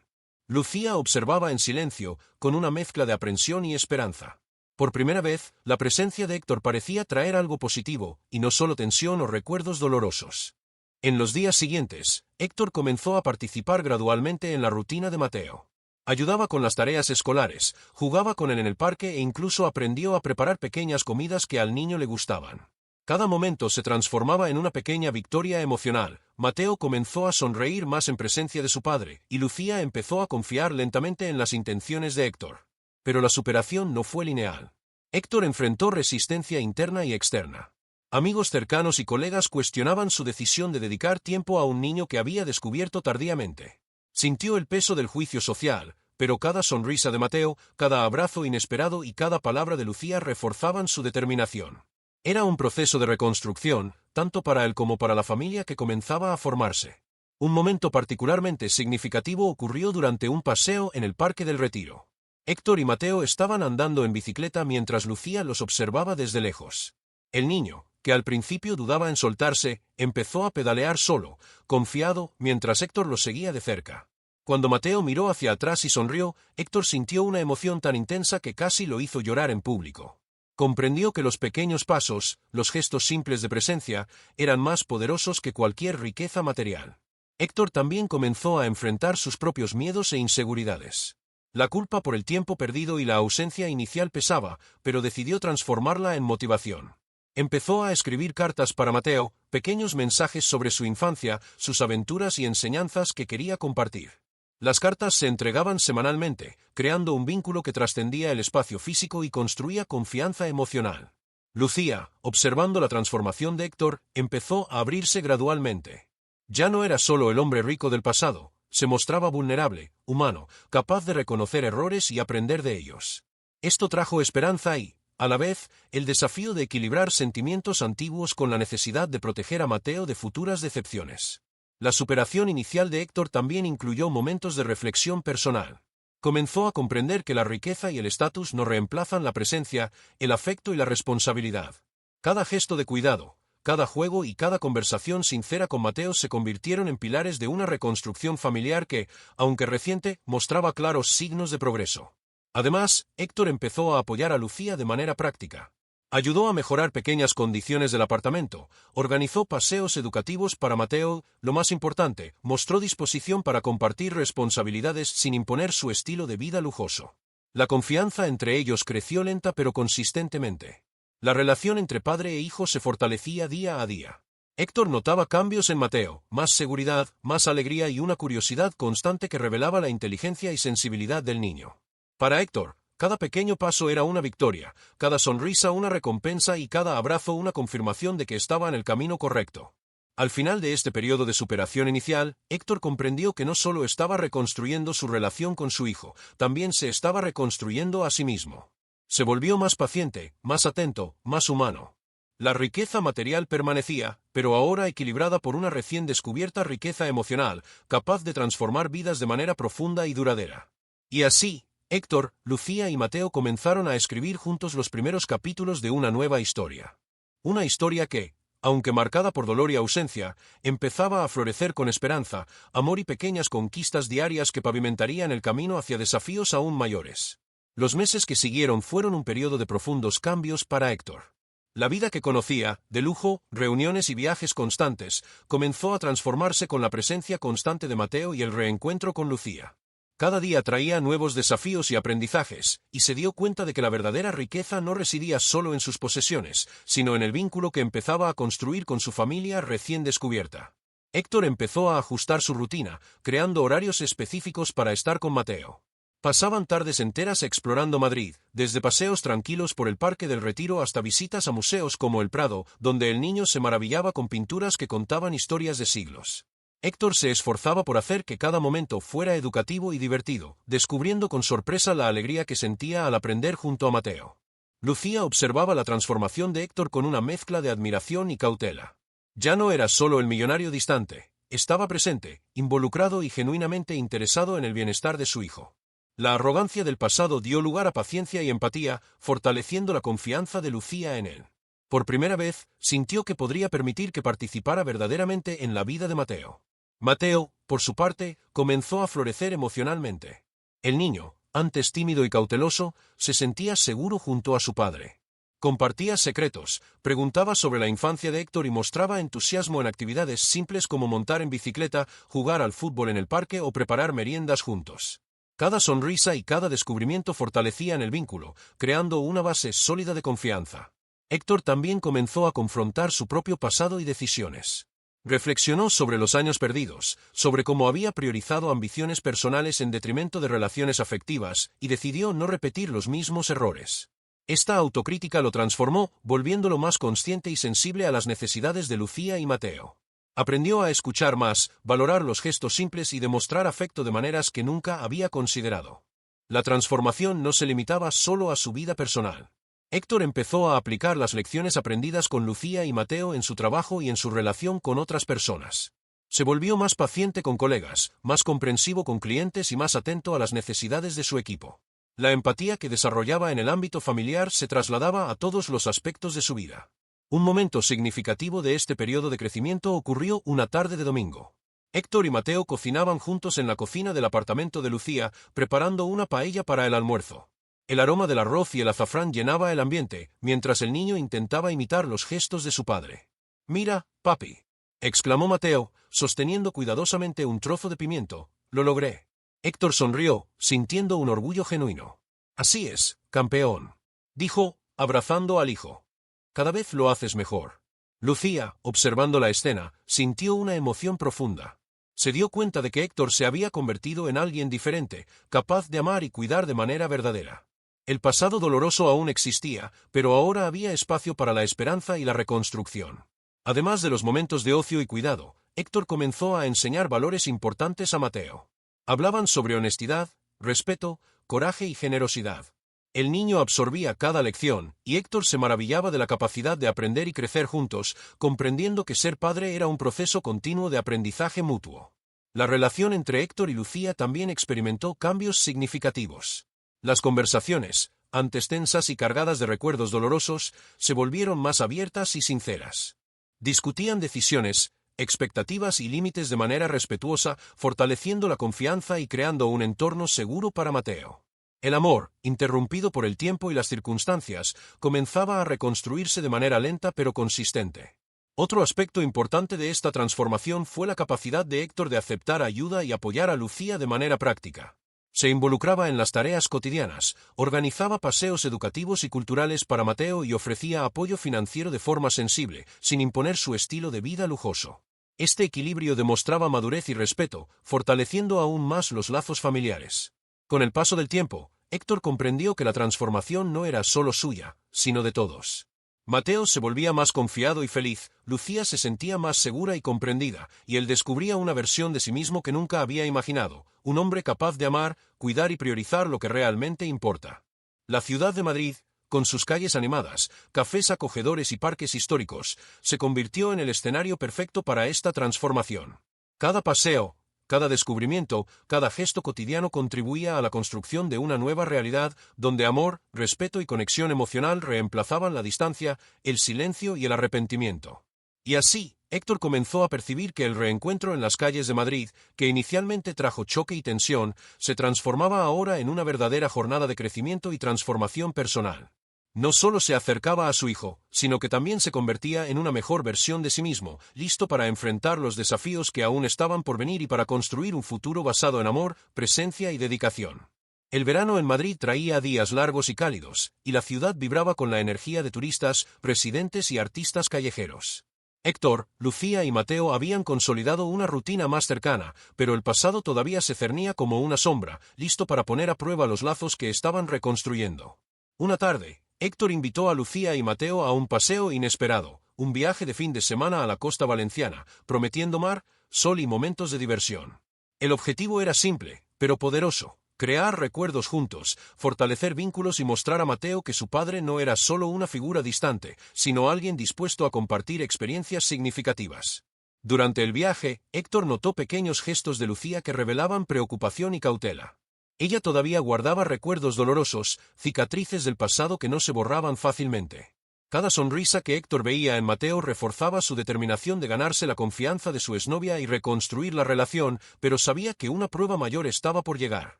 Lucía observaba en silencio, con una mezcla de aprensión y esperanza. Por primera vez, la presencia de Héctor parecía traer algo positivo, y no solo tensión o recuerdos dolorosos. En los días siguientes, Héctor comenzó a participar gradualmente en la rutina de Mateo. Ayudaba con las tareas escolares, jugaba con él en el parque e incluso aprendió a preparar pequeñas comidas que al niño le gustaban. Cada momento se transformaba en una pequeña victoria emocional. Mateo comenzó a sonreír más en presencia de su padre, y Lucía empezó a confiar lentamente en las intenciones de Héctor. Pero la superación no fue lineal. Héctor enfrentó resistencia interna y externa. Amigos cercanos y colegas cuestionaban su decisión de dedicar tiempo a un niño que había descubierto tardíamente. Sintió el peso del juicio social, pero cada sonrisa de Mateo, cada abrazo inesperado y cada palabra de Lucía reforzaban su determinación. Era un proceso de reconstrucción, tanto para él como para la familia que comenzaba a formarse. Un momento particularmente significativo ocurrió durante un paseo en el Parque del Retiro. Héctor y Mateo estaban andando en bicicleta mientras Lucía los observaba desde lejos. El niño, que al principio dudaba en soltarse, empezó a pedalear solo, confiado, mientras Héctor lo seguía de cerca. Cuando Mateo miró hacia atrás y sonrió, Héctor sintió una emoción tan intensa que casi lo hizo llorar en público. Comprendió que los pequeños pasos, los gestos simples de presencia, eran más poderosos que cualquier riqueza material. Héctor también comenzó a enfrentar sus propios miedos e inseguridades. La culpa por el tiempo perdido y la ausencia inicial pesaba, pero decidió transformarla en motivación. Empezó a escribir cartas para Mateo, pequeños mensajes sobre su infancia, sus aventuras y enseñanzas que quería compartir. Las cartas se entregaban semanalmente, creando un vínculo que trascendía el espacio físico y construía confianza emocional. Lucía, observando la transformación de Héctor, empezó a abrirse gradualmente. Ya no era solo el hombre rico del pasado. Se mostraba vulnerable, humano, capaz de reconocer errores y aprender de ellos. Esto trajo esperanza y, a la vez, el desafío de equilibrar sentimientos antiguos con la necesidad de proteger a Mateo de futuras decepciones. La superación inicial de Héctor también incluyó momentos de reflexión personal. Comenzó a comprender que la riqueza y el estatus no reemplazan la presencia, el afecto y la responsabilidad. Cada gesto de cuidado, cada juego y cada conversación sincera con Mateo se convirtieron en pilares de una reconstrucción familiar que, aunque reciente, mostraba claros signos de progreso. Además, Héctor empezó a apoyar a Lucía de manera práctica. Ayudó a mejorar pequeñas condiciones del apartamento, organizó paseos educativos para Mateo, lo más importante, mostró disposición para compartir responsabilidades sin imponer su estilo de vida lujoso. La confianza entre ellos creció lenta pero consistentemente. La relación entre padre e hijo se fortalecía día a día. Héctor notaba cambios en Mateo, más seguridad, más alegría y una curiosidad constante que revelaba la inteligencia y sensibilidad del niño. Para Héctor, cada pequeño paso era una victoria, cada sonrisa una recompensa y cada abrazo una confirmación de que estaba en el camino correcto. Al final de este periodo de superación inicial, Héctor comprendió que no solo estaba reconstruyendo su relación con su hijo, también se estaba reconstruyendo a sí mismo. Se volvió más paciente, más atento, más humano. La riqueza material permanecía, pero ahora equilibrada por una recién descubierta riqueza emocional, capaz de transformar vidas de manera profunda y duradera. Y así, Héctor, Lucía y Mateo comenzaron a escribir juntos los primeros capítulos de una nueva historia. Una historia que, aunque marcada por dolor y ausencia, empezaba a florecer con esperanza, amor y pequeñas conquistas diarias que pavimentarían el camino hacia desafíos aún mayores. Los meses que siguieron fueron un periodo de profundos cambios para Héctor. La vida que conocía, de lujo, reuniones y viajes constantes, comenzó a transformarse con la presencia constante de Mateo y el reencuentro con Lucía. Cada día traía nuevos desafíos y aprendizajes, y se dio cuenta de que la verdadera riqueza no residía solo en sus posesiones, sino en el vínculo que empezaba a construir con su familia recién descubierta. Héctor empezó a ajustar su rutina, creando horarios específicos para estar con Mateo. Pasaban tardes enteras explorando Madrid, desde paseos tranquilos por el Parque del Retiro hasta visitas a museos como el Prado, donde el niño se maravillaba con pinturas que contaban historias de siglos. Héctor se esforzaba por hacer que cada momento fuera educativo y divertido, descubriendo con sorpresa la alegría que sentía al aprender junto a Mateo. Lucía observaba la transformación de Héctor con una mezcla de admiración y cautela. Ya no era solo el millonario distante, estaba presente, involucrado y genuinamente interesado en el bienestar de su hijo. La arrogancia del pasado dio lugar a paciencia y empatía, fortaleciendo la confianza de Lucía en él. Por primera vez, sintió que podría permitir que participara verdaderamente en la vida de Mateo. Mateo, por su parte, comenzó a florecer emocionalmente. El niño, antes tímido y cauteloso, se sentía seguro junto a su padre. Compartía secretos, preguntaba sobre la infancia de Héctor y mostraba entusiasmo en actividades simples como montar en bicicleta, jugar al fútbol en el parque o preparar meriendas juntos. Cada sonrisa y cada descubrimiento fortalecían el vínculo, creando una base sólida de confianza. Héctor también comenzó a confrontar su propio pasado y decisiones. Reflexionó sobre los años perdidos, sobre cómo había priorizado ambiciones personales en detrimento de relaciones afectivas, y decidió no repetir los mismos errores. Esta autocrítica lo transformó, volviéndolo más consciente y sensible a las necesidades de Lucía y Mateo. Aprendió a escuchar más, valorar los gestos simples y demostrar afecto de maneras que nunca había considerado. La transformación no se limitaba solo a su vida personal. Héctor empezó a aplicar las lecciones aprendidas con Lucía y Mateo en su trabajo y en su relación con otras personas. Se volvió más paciente con colegas, más comprensivo con clientes y más atento a las necesidades de su equipo. La empatía que desarrollaba en el ámbito familiar se trasladaba a todos los aspectos de su vida. Un momento significativo de este periodo de crecimiento ocurrió una tarde de domingo. Héctor y Mateo cocinaban juntos en la cocina del apartamento de Lucía, preparando una paella para el almuerzo. El aroma del arroz y el azafrán llenaba el ambiente, mientras el niño intentaba imitar los gestos de su padre. «Mira, papi», exclamó Mateo, sosteniendo cuidadosamente un trozo de pimiento. «Lo logré». Héctor sonrió, sintiendo un orgullo genuino. «Así es, campeón», dijo, abrazando al hijo. «Cada vez lo haces mejor». Lucía, observando la escena, sintió una emoción profunda. Se dio cuenta de que Héctor se había convertido en alguien diferente, capaz de amar y cuidar de manera verdadera. El pasado doloroso aún existía, pero ahora había espacio para la esperanza y la reconstrucción. Además de los momentos de ocio y cuidado, Héctor comenzó a enseñar valores importantes a Mateo. Hablaban sobre honestidad, respeto, coraje y generosidad. El niño absorbía cada lección, y Héctor se maravillaba de la capacidad de aprender y crecer juntos, comprendiendo que ser padre era un proceso continuo de aprendizaje mutuo. La relación entre Héctor y Lucía también experimentó cambios significativos. Las conversaciones, antes tensas y cargadas de recuerdos dolorosos, se volvieron más abiertas y sinceras. Discutían decisiones, expectativas y límites de manera respetuosa, fortaleciendo la confianza y creando un entorno seguro para Mateo. El amor, interrumpido por el tiempo y las circunstancias, comenzaba a reconstruirse de manera lenta pero consistente. Otro aspecto importante de esta transformación fue la capacidad de Héctor de aceptar ayuda y apoyar a Lucía de manera práctica. Se involucraba en las tareas cotidianas, organizaba paseos educativos y culturales para Mateo y ofrecía apoyo financiero de forma sensible, sin imponer su estilo de vida lujoso. Este equilibrio demostraba madurez y respeto, fortaleciendo aún más los lazos familiares. Con el paso del tiempo, Héctor comprendió que la transformación no era solo suya, sino de todos. Mateo se volvía más confiado y feliz, Lucía se sentía más segura y comprendida, y él descubría una versión de sí mismo que nunca había imaginado, un hombre capaz de amar, cuidar y priorizar lo que realmente importa. La ciudad de Madrid, con sus calles animadas, cafés acogedores y parques históricos, se convirtió en el escenario perfecto para esta transformación. Cada paseo, cada descubrimiento, cada gesto cotidiano contribuía a la construcción de una nueva realidad donde amor, respeto y conexión emocional reemplazaban la distancia, el silencio y el arrepentimiento. Y así, Héctor comenzó a percibir que el reencuentro en las calles de Madrid, que inicialmente trajo choque y tensión, se transformaba ahora en una verdadera jornada de crecimiento y transformación personal. No solo se acercaba a su hijo, sino que también se convertía en una mejor versión de sí mismo, listo para enfrentar los desafíos que aún estaban por venir y para construir un futuro basado en amor, presencia y dedicación. El verano en Madrid traía días largos y cálidos, y la ciudad vibraba con la energía de turistas, residentes y artistas callejeros. Héctor, Lucía y Mateo habían consolidado una rutina más cercana, pero el pasado todavía se cernía como una sombra, listo para poner a prueba los lazos que estaban reconstruyendo. Una tarde, Héctor invitó a Lucía y Mateo a un paseo inesperado, un viaje de fin de semana a la costa valenciana, prometiendo mar, sol y momentos de diversión. El objetivo era simple, pero poderoso: crear recuerdos juntos, fortalecer vínculos y mostrar a Mateo que su padre no era solo una figura distante, sino alguien dispuesto a compartir experiencias significativas. Durante el viaje, Héctor notó pequeños gestos de Lucía que revelaban preocupación y cautela. Ella todavía guardaba recuerdos dolorosos, cicatrices del pasado que no se borraban fácilmente. Cada sonrisa que Héctor veía en Mateo reforzaba su determinación de ganarse la confianza de su exnovia y reconstruir la relación, pero sabía que una prueba mayor estaba por llegar.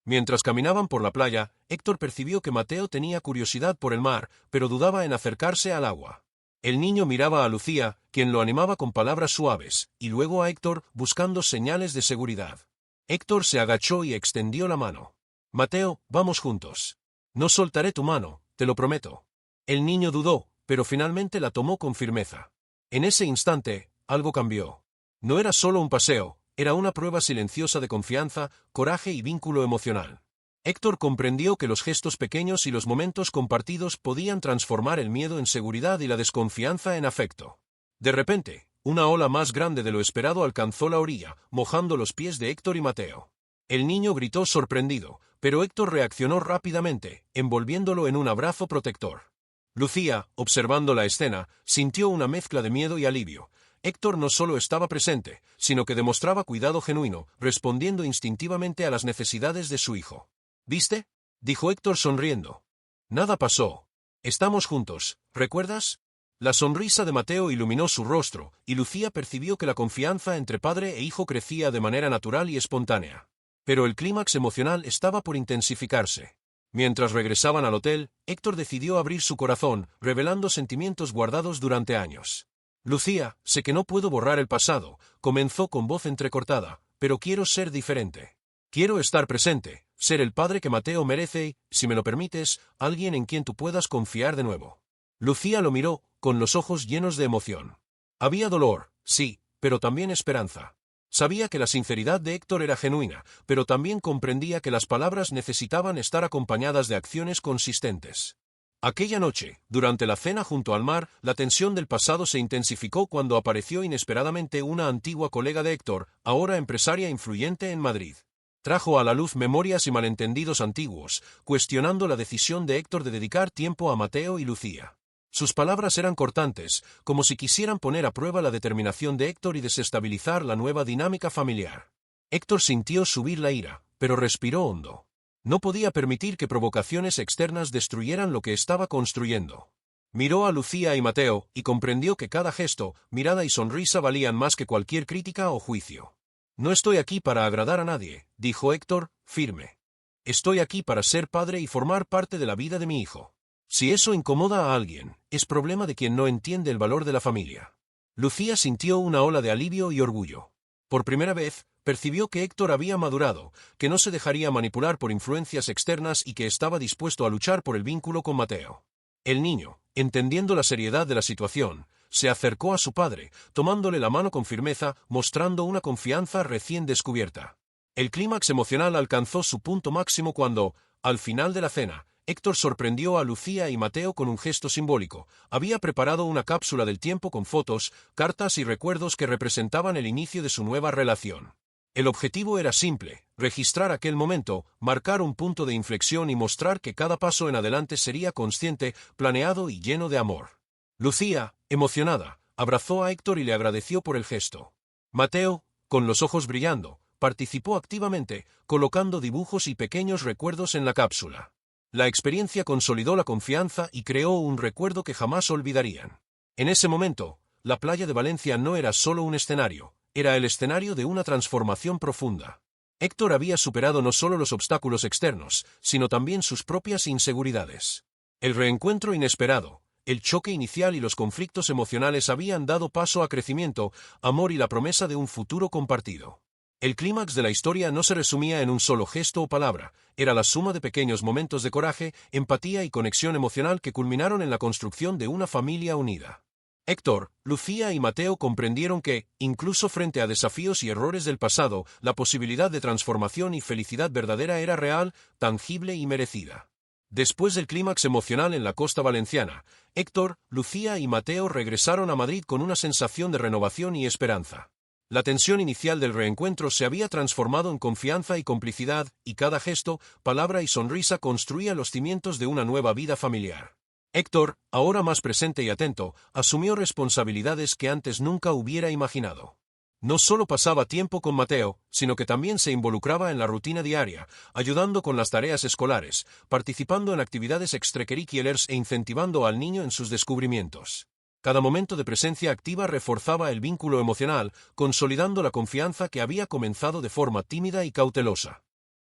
Mientras caminaban por la playa, Héctor percibió que Mateo tenía curiosidad por el mar, pero dudaba en acercarse al agua. El niño miraba a Lucía, quien lo animaba con palabras suaves, y luego a Héctor, buscando señales de seguridad. Héctor se agachó y extendió la mano. «Mateo, vamos juntos. No soltaré tu mano, te lo prometo». El niño dudó, pero finalmente la tomó con firmeza. En ese instante, algo cambió. No era solo un paseo, era una prueba silenciosa de confianza, coraje y vínculo emocional. Héctor comprendió que los gestos pequeños y los momentos compartidos podían transformar el miedo en seguridad y la desconfianza en afecto. De repente, una ola más grande de lo esperado alcanzó la orilla, mojando los pies de Héctor y Mateo. El niño gritó sorprendido, pero Héctor reaccionó rápidamente, envolviéndolo en un abrazo protector. Lucía, observando la escena, sintió una mezcla de miedo y alivio. Héctor no solo estaba presente, sino que demostraba cuidado genuino, respondiendo instintivamente a las necesidades de su hijo. «¿Viste?», dijo Héctor sonriendo. «Nada pasó. Estamos juntos, ¿recuerdas?». La sonrisa de Mateo iluminó su rostro, y Lucía percibió que la confianza entre padre e hijo crecía de manera natural y espontánea. Pero el clímax emocional estaba por intensificarse. Mientras regresaban al hotel, Héctor decidió abrir su corazón, revelando sentimientos guardados durante años. «Lucía, sé que no puedo borrar el pasado», comenzó con voz entrecortada, «pero quiero ser diferente. Quiero estar presente, ser el padre que Mateo merece y, si me lo permites, alguien en quien tú puedas confiar de nuevo». Lucía lo miró, con los ojos llenos de emoción. Había dolor, sí, pero también esperanza. Sabía que la sinceridad de Héctor era genuina, pero también comprendía que las palabras necesitaban estar acompañadas de acciones consistentes. Aquella noche, durante la cena junto al mar, la tensión del pasado se intensificó cuando apareció inesperadamente una antigua colega de Héctor, ahora empresaria influyente en Madrid. Trajo a la luz memorias y malentendidos antiguos, cuestionando la decisión de Héctor de dedicar tiempo a Mateo y Lucía. Sus palabras eran cortantes, como si quisieran poner a prueba la determinación de Héctor y desestabilizar la nueva dinámica familiar. Héctor sintió subir la ira, pero respiró hondo. No podía permitir que provocaciones externas destruyeran lo que estaba construyendo. Miró a Lucía y Mateo, y comprendió que cada gesto, mirada y sonrisa valían más que cualquier crítica o juicio. «No estoy aquí para agradar a nadie», dijo Héctor, firme. «Estoy aquí para ser padre y formar parte de la vida de mi hijo. Si eso incomoda a alguien, es problema de quien no entiende el valor de la familia». Lucía sintió una ola de alivio y orgullo. Por primera vez, percibió que Héctor había madurado, que no se dejaría manipular por influencias externas y que estaba dispuesto a luchar por el vínculo con Mateo. El niño, entendiendo la seriedad de la situación, se acercó a su padre, tomándole la mano con firmeza, mostrando una confianza recién descubierta. El clímax emocional alcanzó su punto máximo cuando, al final de la cena, Héctor sorprendió a Lucía y Mateo con un gesto simbólico. Había preparado una cápsula del tiempo con fotos, cartas y recuerdos que representaban el inicio de su nueva relación. El objetivo era simple: registrar aquel momento, marcar un punto de inflexión y mostrar que cada paso en adelante sería consciente, planeado y lleno de amor. Lucía, emocionada, abrazó a Héctor y le agradeció por el gesto. Mateo, con los ojos brillando, participó activamente, colocando dibujos y pequeños recuerdos en la cápsula. La experiencia consolidó la confianza y creó un recuerdo que jamás olvidarían. En ese momento, la playa de Valencia no era solo un escenario, era el escenario de una transformación profunda. Héctor había superado no solo los obstáculos externos, sino también sus propias inseguridades. El reencuentro inesperado, el choque inicial y los conflictos emocionales habían dado paso a crecimiento, amor y la promesa de un futuro compartido. El clímax de la historia no se resumía en un solo gesto o palabra, era la suma de pequeños momentos de coraje, empatía y conexión emocional que culminaron en la construcción de una familia unida. Héctor, Lucía y Mateo comprendieron que, incluso frente a desafíos y errores del pasado, la posibilidad de transformación y felicidad verdadera era real, tangible y merecida. Después del clímax emocional en la costa valenciana, Héctor, Lucía y Mateo regresaron a Madrid con una sensación de renovación y esperanza. La tensión inicial del reencuentro se había transformado en confianza y complicidad, y cada gesto, palabra y sonrisa construía los cimientos de una nueva vida familiar. Héctor, ahora más presente y atento, asumió responsabilidades que antes nunca hubiera imaginado. No solo pasaba tiempo con Mateo, sino que también se involucraba en la rutina diaria, ayudando con las tareas escolares, participando en actividades extracurriculares e incentivando al niño en sus descubrimientos. Cada momento de presencia activa reforzaba el vínculo emocional, consolidando la confianza que había comenzado de forma tímida y cautelosa.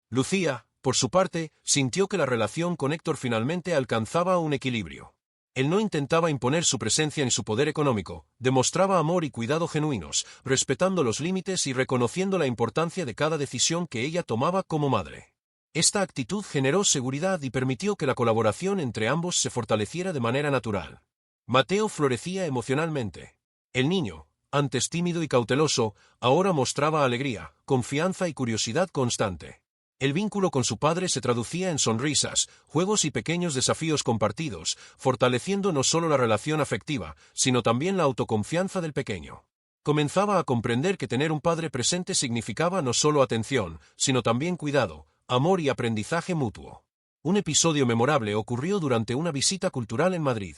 Lucía, por su parte, sintió que la relación con Héctor finalmente alcanzaba un equilibrio. Él no intentaba imponer su presencia ni su poder económico, demostraba amor y cuidado genuinos, respetando los límites y reconociendo la importancia de cada decisión que ella tomaba como madre. Esta actitud generó seguridad y permitió que la colaboración entre ambos se fortaleciera de manera natural. Mateo florecía emocionalmente. El niño, antes tímido y cauteloso, ahora mostraba alegría, confianza y curiosidad constante. El vínculo con su padre se traducía en sonrisas, juegos y pequeños desafíos compartidos, fortaleciendo no solo la relación afectiva, sino también la autoconfianza del pequeño. Comenzaba a comprender que tener un padre presente significaba no solo atención, sino también cuidado, amor y aprendizaje mutuo. Un episodio memorable ocurrió durante una visita cultural en Madrid.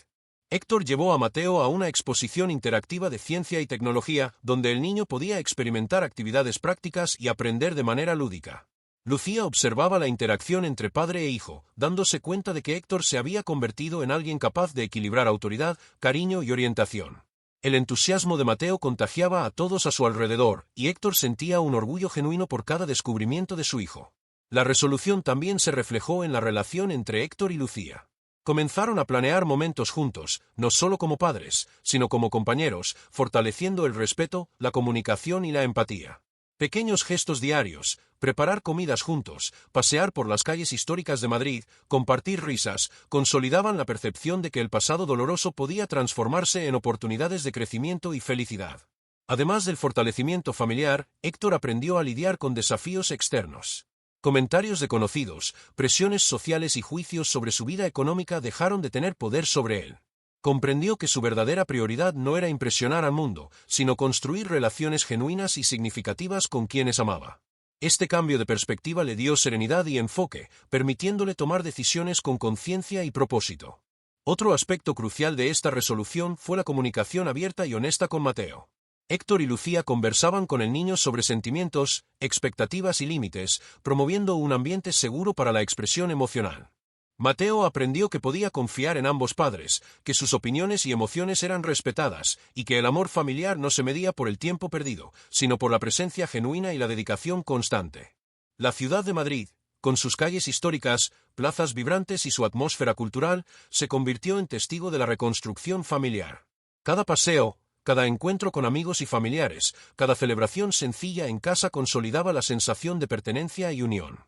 Héctor llevó a Mateo a una exposición interactiva de ciencia y tecnología, donde el niño podía experimentar actividades prácticas y aprender de manera lúdica. Lucía observaba la interacción entre padre e hijo, dándose cuenta de que Héctor se había convertido en alguien capaz de equilibrar autoridad, cariño y orientación. El entusiasmo de Mateo contagiaba a todos a su alrededor, y Héctor sentía un orgullo genuino por cada descubrimiento de su hijo. La resolución también se reflejó en la relación entre Héctor y Lucía. Comenzaron a planear momentos juntos, no solo como padres, sino como compañeros, fortaleciendo el respeto, la comunicación y la empatía. Pequeños gestos diarios, preparar comidas juntos, pasear por las calles históricas de Madrid, compartir risas, consolidaban la percepción de que el pasado doloroso podía transformarse en oportunidades de crecimiento y felicidad. Además del fortalecimiento familiar, Héctor aprendió a lidiar con desafíos externos. Comentarios de conocidos, presiones sociales y juicios sobre su vida económica dejaron de tener poder sobre él. Comprendió que su verdadera prioridad no era impresionar al mundo, sino construir relaciones genuinas y significativas con quienes amaba. Este cambio de perspectiva le dio serenidad y enfoque, permitiéndole tomar decisiones con conciencia y propósito. Otro aspecto crucial de esta resolución fue la comunicación abierta y honesta con Mateo. Héctor y Lucía conversaban con el niño sobre sentimientos, expectativas y límites, promoviendo un ambiente seguro para la expresión emocional. Mateo aprendió que podía confiar en ambos padres, que sus opiniones y emociones eran respetadas, y que el amor familiar no se medía por el tiempo perdido, sino por la presencia genuina y la dedicación constante. La ciudad de Madrid, con sus calles históricas, plazas vibrantes y su atmósfera cultural, se convirtió en testigo de la reconstrucción familiar. Cada paseo, cada encuentro con amigos y familiares, cada celebración sencilla en casa consolidaba la sensación de pertenencia y unión.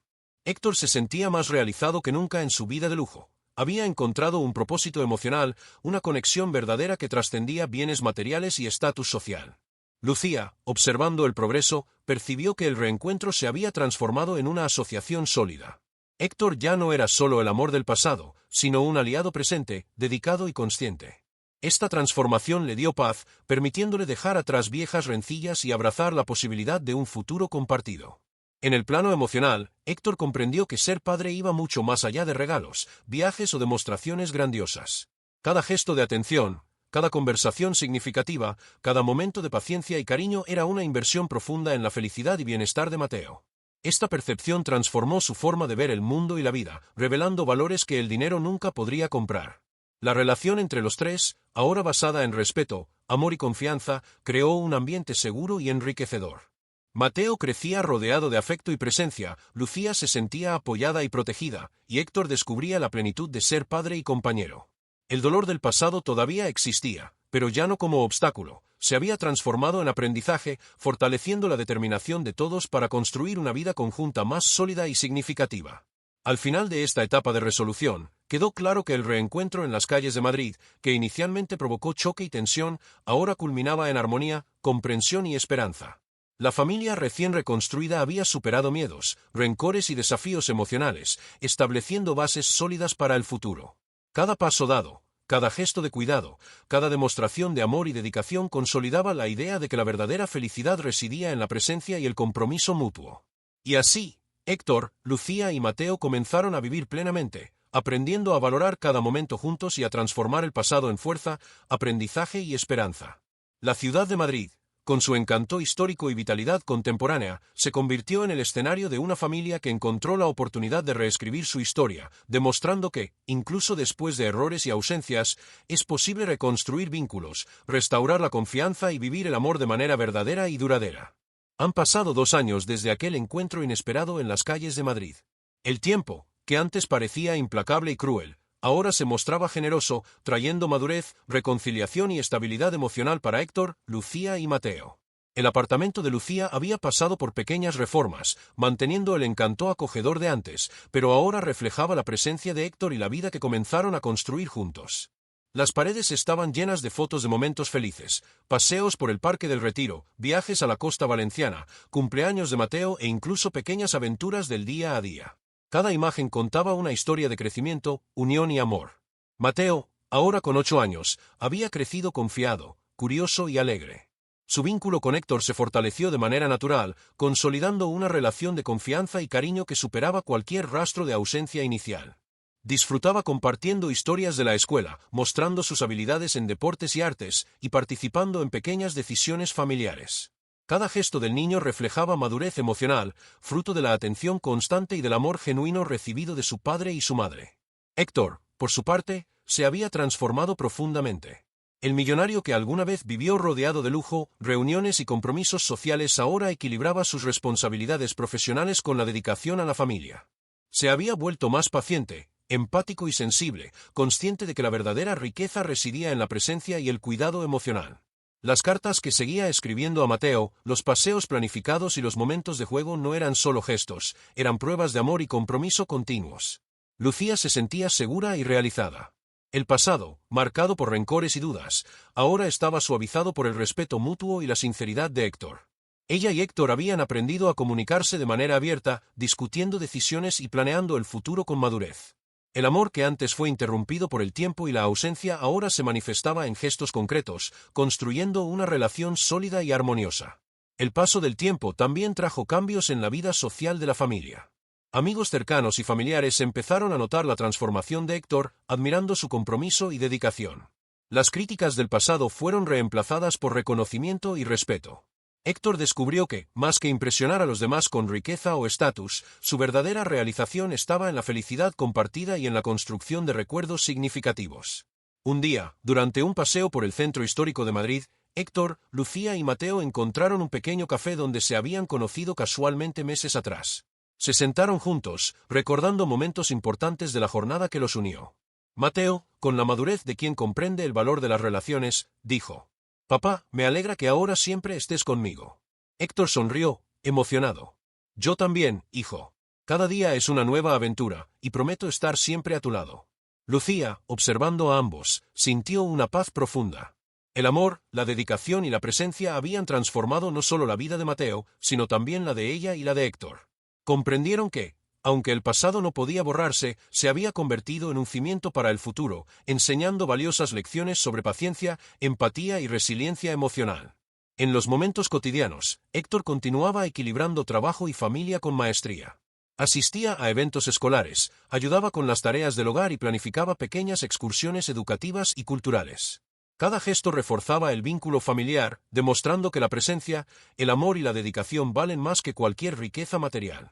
Héctor se sentía más realizado que nunca en su vida de lujo. Había encontrado un propósito emocional, una conexión verdadera que trascendía bienes materiales y estatus social. Lucía, observando el progreso, percibió que el reencuentro se había transformado en una asociación sólida. Héctor ya no era solo el amor del pasado, sino un aliado presente, dedicado y consciente. Esta transformación le dio paz, permitiéndole dejar atrás viejas rencillas y abrazar la posibilidad de un futuro compartido. En el plano emocional, Héctor comprendió que ser padre iba mucho más allá de regalos, viajes o demostraciones grandiosas. Cada gesto de atención, cada conversación significativa, cada momento de paciencia y cariño era una inversión profunda en la felicidad y bienestar de Mateo. Esta percepción transformó su forma de ver el mundo y la vida, revelando valores que el dinero nunca podría comprar. La relación entre los tres, ahora basada en respeto, amor y confianza, creó un ambiente seguro y enriquecedor. Mateo crecía rodeado de afecto y presencia, Lucía se sentía apoyada y protegida, y Héctor descubría la plenitud de ser padre y compañero. El dolor del pasado todavía existía, pero ya no como obstáculo, se había transformado en aprendizaje, fortaleciendo la determinación de todos para construir una vida conjunta más sólida y significativa. Al final de esta etapa de resolución, quedó claro que el reencuentro en las calles de Madrid, que inicialmente provocó choque y tensión, ahora culminaba en armonía, comprensión y esperanza. La familia recién reconstruida había superado miedos, rencores y desafíos emocionales, estableciendo bases sólidas para el futuro. Cada paso dado, cada gesto de cuidado, cada demostración de amor y dedicación consolidaba la idea de que la verdadera felicidad residía en la presencia y el compromiso mutuo. Y así, Héctor, Lucía y Mateo comenzaron a vivir plenamente, aprendiendo a valorar cada momento juntos y a transformar el pasado en fuerza, aprendizaje y esperanza. La ciudad de Madrid, con su encanto histórico y vitalidad contemporánea, se convirtió en el escenario de una familia que encontró la oportunidad de reescribir su historia, demostrando que, incluso después de errores y ausencias, es posible reconstruir vínculos, restaurar la confianza y vivir el amor de manera verdadera y duradera. Han pasado 2 años desde aquel encuentro inesperado en las calles de Madrid. El tiempo, que antes parecía implacable y cruel, ahora se mostraba generoso, trayendo madurez, reconciliación y estabilidad emocional para Héctor, Lucía y Mateo. El apartamento de Lucía había pasado por pequeñas reformas, manteniendo el encanto acogedor de antes, pero ahora reflejaba la presencia de Héctor y la vida que comenzaron a construir juntos. Las paredes estaban llenas de fotos de momentos felices, paseos por el Parque del Retiro, viajes a la costa valenciana, cumpleaños de Mateo e incluso pequeñas aventuras del día a día. Cada imagen contaba una historia de crecimiento, unión y amor. Mateo, ahora con 8 años, había crecido confiado, curioso y alegre. Su vínculo con Héctor se fortaleció de manera natural, consolidando una relación de confianza y cariño que superaba cualquier rastro de ausencia inicial. Disfrutaba compartiendo historias de la escuela, mostrando sus habilidades en deportes y artes, y participando en pequeñas decisiones familiares. Cada gesto del niño reflejaba madurez emocional, fruto de la atención constante y del amor genuino recibido de su padre y su madre. Héctor, por su parte, se había transformado profundamente. El millonario que alguna vez vivió rodeado de lujo, reuniones y compromisos sociales ahora equilibraba sus responsabilidades profesionales con la dedicación a la familia. Se había vuelto más paciente, empático y sensible, consciente de que la verdadera riqueza residía en la presencia y el cuidado emocional. Las cartas que seguía escribiendo a Mateo, los paseos planificados y los momentos de juego no eran solo gestos, eran pruebas de amor y compromiso continuos. Lucía se sentía segura y realizada. El pasado, marcado por rencores y dudas, ahora estaba suavizado por el respeto mutuo y la sinceridad de Héctor. Ella y Héctor habían aprendido a comunicarse de manera abierta, discutiendo decisiones y planeando el futuro con madurez. El amor que antes fue interrumpido por el tiempo y la ausencia ahora se manifestaba en gestos concretos, construyendo una relación sólida y armoniosa. El paso del tiempo también trajo cambios en la vida social de la familia. Amigos cercanos y familiares empezaron a notar la transformación de Héctor, admirando su compromiso y dedicación. Las críticas del pasado fueron reemplazadas por reconocimiento y respeto. Héctor descubrió que, más que impresionar a los demás con riqueza o estatus, su verdadera realización estaba en la felicidad compartida y en la construcción de recuerdos significativos. Un día, durante un paseo por el centro histórico de Madrid, Héctor, Lucía y Mateo encontraron un pequeño café donde se habían conocido casualmente meses atrás. Se sentaron juntos, recordando momentos importantes de la jornada que los unió. Mateo, con la madurez de quien comprende el valor de las relaciones, dijo: «Papá, me alegra que ahora siempre estés conmigo». Héctor sonrió, emocionado. «Yo también, hijo. Cada día es una nueva aventura, y prometo estar siempre a tu lado». Lucía, observando a ambos, sintió una paz profunda. El amor, la dedicación y la presencia habían transformado no solo la vida de Mateo, sino también la de ella y la de Héctor. Comprendieron que, Aunque el pasado no podía borrarse, se había convertido en un cimiento para el futuro, enseñando valiosas lecciones sobre paciencia, empatía y resiliencia emocional. En los momentos cotidianos, Héctor continuaba equilibrando trabajo y familia con maestría. Asistía a eventos escolares, ayudaba con las tareas del hogar y planificaba pequeñas excursiones educativas y culturales. Cada gesto reforzaba el vínculo familiar, demostrando que la presencia, el amor y la dedicación valen más que cualquier riqueza material.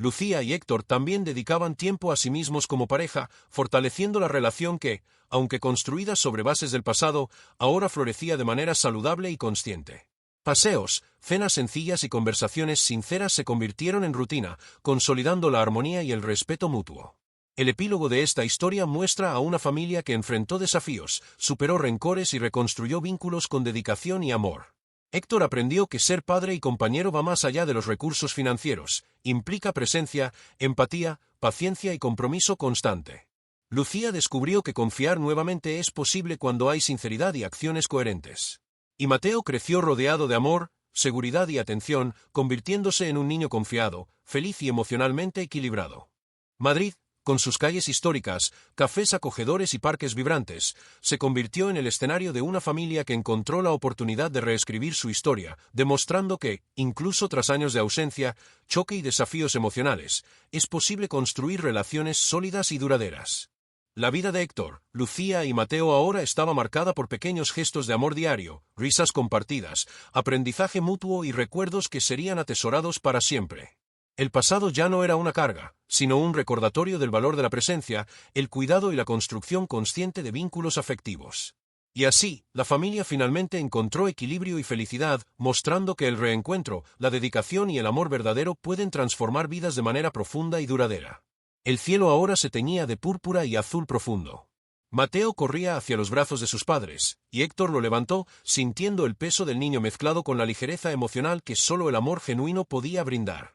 Lucía y Héctor también dedicaban tiempo a sí mismos como pareja, fortaleciendo la relación que, aunque construida sobre bases del pasado, ahora florecía de manera saludable y consciente. Paseos, cenas sencillas y conversaciones sinceras se convirtieron en rutina, consolidando la armonía y el respeto mutuo. El epílogo de esta historia muestra a una familia que enfrentó desafíos, superó rencores y reconstruyó vínculos con dedicación y amor. Héctor aprendió que ser padre y compañero va más allá de los recursos financieros, implica presencia, empatía, paciencia y compromiso constante. Lucía descubrió que confiar nuevamente es posible cuando hay sinceridad y acciones coherentes. Y Mateo creció rodeado de amor, seguridad y atención, convirtiéndose en un niño confiado, feliz y emocionalmente equilibrado. Madrid, con sus calles históricas, cafés acogedores y parques vibrantes, se convirtió en el escenario de una familia que encontró la oportunidad de reescribir su historia, demostrando que, incluso tras años de ausencia, choque y desafíos emocionales, es posible construir relaciones sólidas y duraderas. La vida de Héctor, Lucía y Mateo ahora estaba marcada por pequeños gestos de amor diario, risas compartidas, aprendizaje mutuo y recuerdos que serían atesorados para siempre. El pasado ya no era una carga, sino un recordatorio del valor de la presencia, el cuidado y la construcción consciente de vínculos afectivos. Y así, la familia finalmente encontró equilibrio y felicidad, mostrando que el reencuentro, la dedicación y el amor verdadero pueden transformar vidas de manera profunda y duradera. El cielo ahora se teñía de púrpura y azul profundo. Mateo corría hacia los brazos de sus padres, y Héctor lo levantó, sintiendo el peso del niño mezclado con la ligereza emocional que solo el amor genuino podía brindar.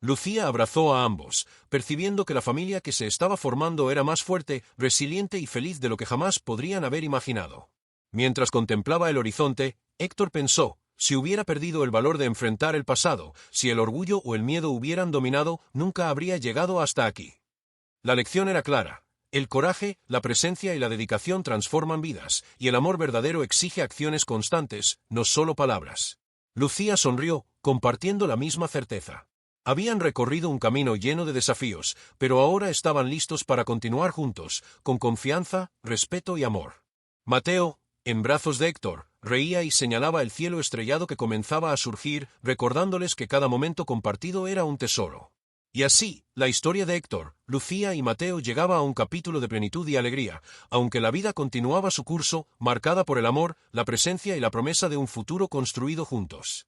Lucía abrazó a ambos, percibiendo que la familia que se estaba formando era más fuerte, resiliente y feliz de lo que jamás podrían haber imaginado. Mientras contemplaba el horizonte, Héctor pensó, si hubiera perdido el valor de enfrentar el pasado, si el orgullo o el miedo hubieran dominado, nunca habría llegado hasta aquí. La lección era clara. El coraje, la presencia y la dedicación transforman vidas, y el amor verdadero exige acciones constantes, no solo palabras. Lucía sonrió, compartiendo la misma certeza. Habían recorrido un camino lleno de desafíos, pero ahora estaban listos para continuar juntos, con confianza, respeto y amor. Mateo, en brazos de Héctor, reía y señalaba el cielo estrellado que comenzaba a surgir, recordándoles que cada momento compartido era un tesoro. Y así, la historia de Héctor, Lucía y Mateo llegaba a un capítulo de plenitud y alegría, aunque la vida continuaba su curso, marcada por el amor, la presencia y la promesa de un futuro construido juntos.